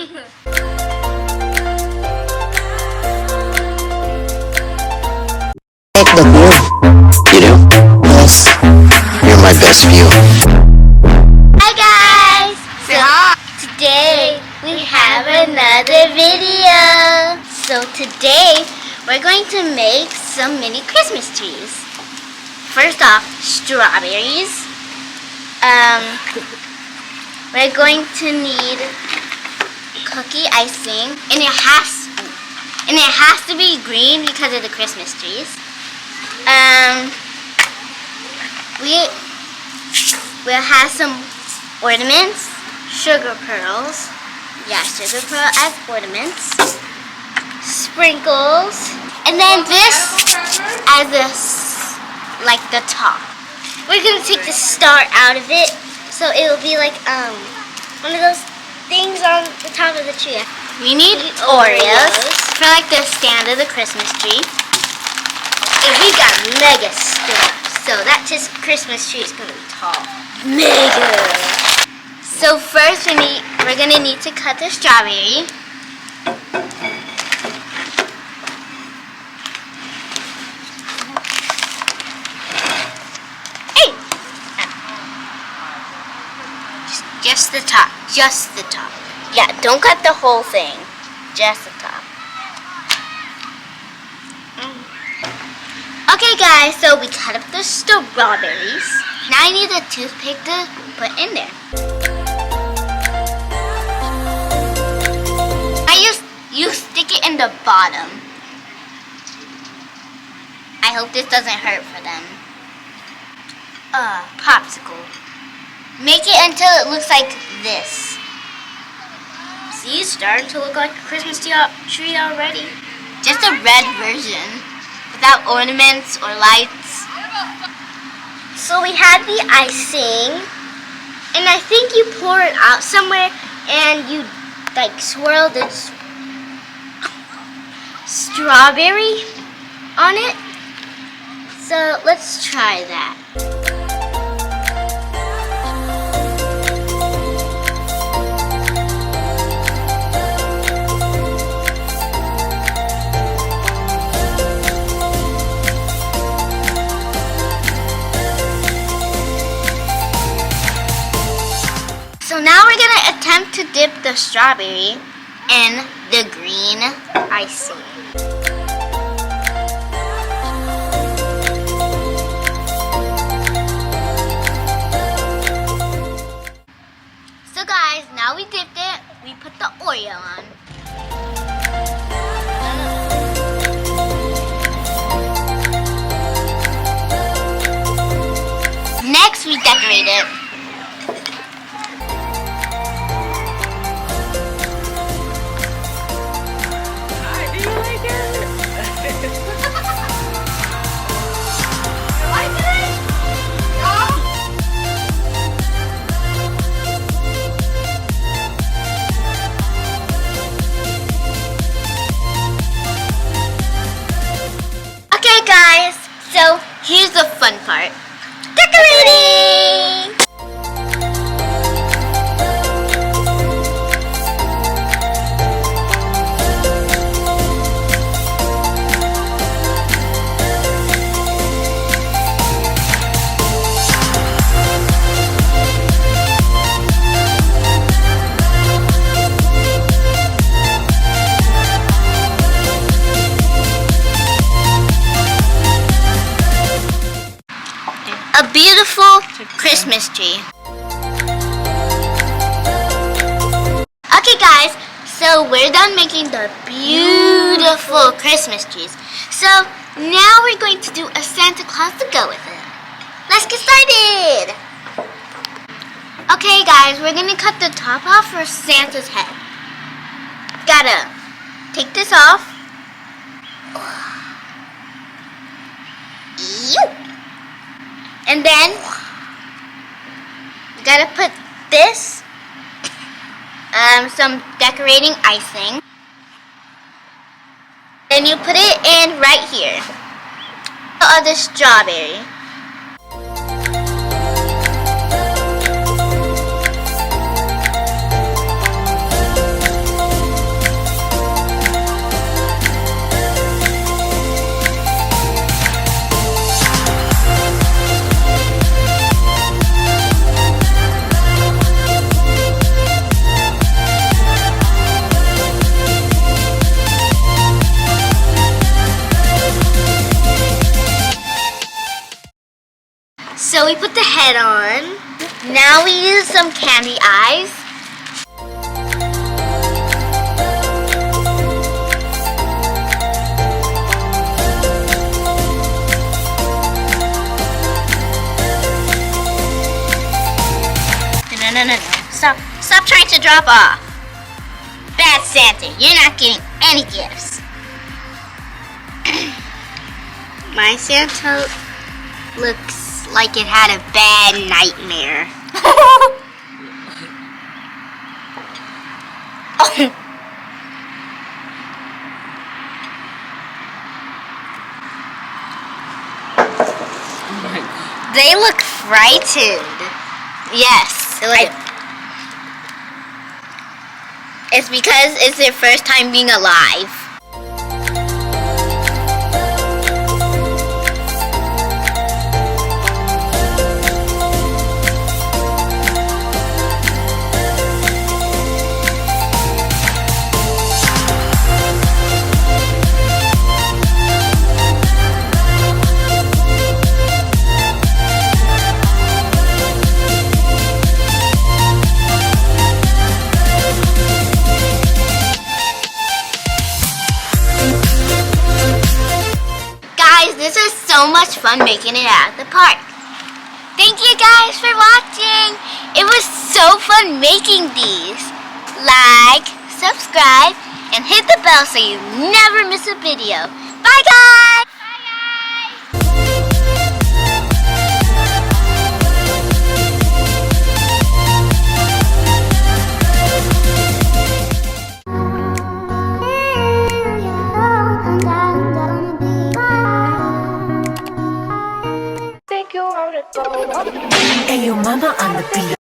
Like the view. You do? Yes. You're my best view. Hi guys! Today we have another video. So today we're going to make some mini Christmas trees. First off, strawberries. We're going to need cookie icing, and it has to be green because of the Christmas trees. We'll have some ornaments, sugar pearls. Yeah, sugar pearl as ornaments. Sprinkles. And then this as like the top. We're gonna take the star out of it, so it will be like one of those things on the top of the tree. We need Oreos for like the stand of the Christmas tree. And we got mega stuff. So that just Christmas tree is gonna be tall. Mega! So first we're gonna need to cut the strawberry. Hey! Just the top. Just the top. Yeah, don't cut the whole thing. Just the top. Okay guys, so we cut up the strawberries. Now I need a toothpick to put in there. You stick it in the bottom. I hope this doesn't hurt for them. Popsicle. Make it until it looks like this. See, it's starting to look like a Christmas tree already. Just a red version. Without ornaments or lights. So we have the icing, and I think you pour it out somewhere and you like swirl this strawberry on it. So let's try that. So now we're going to attempt to dip the strawberry in the green icing. So guys, now we dipped it, we put the Oreo on. Next we decorate it. Okay guys, so here's the fun part. Decorating! A beautiful Christmas tree. Okay guys, so we're done making the beautiful Christmas trees. So now we're going to do a Santa Claus to go with it. Let's get started. Okay guys, we're gonna cut the top off for Santa's head. Gotta take this off. Ew. And then you gotta put this, some decorating icing. Then you put it in right here. The strawberry. we put the head on. Now we use some candy eyes. No. Stop trying to drop off. Bad Santa, you're not getting any gifts. My Santa looks like it had a bad nightmare. They look frightened. Yes. It's because it's their first time being alive. This was so much fun making it at the park. Thank you guys for watching. It was so fun making these. Like, subscribe, and hit the bell so you never miss a video. Bye guys! Hey, your mama on the beat.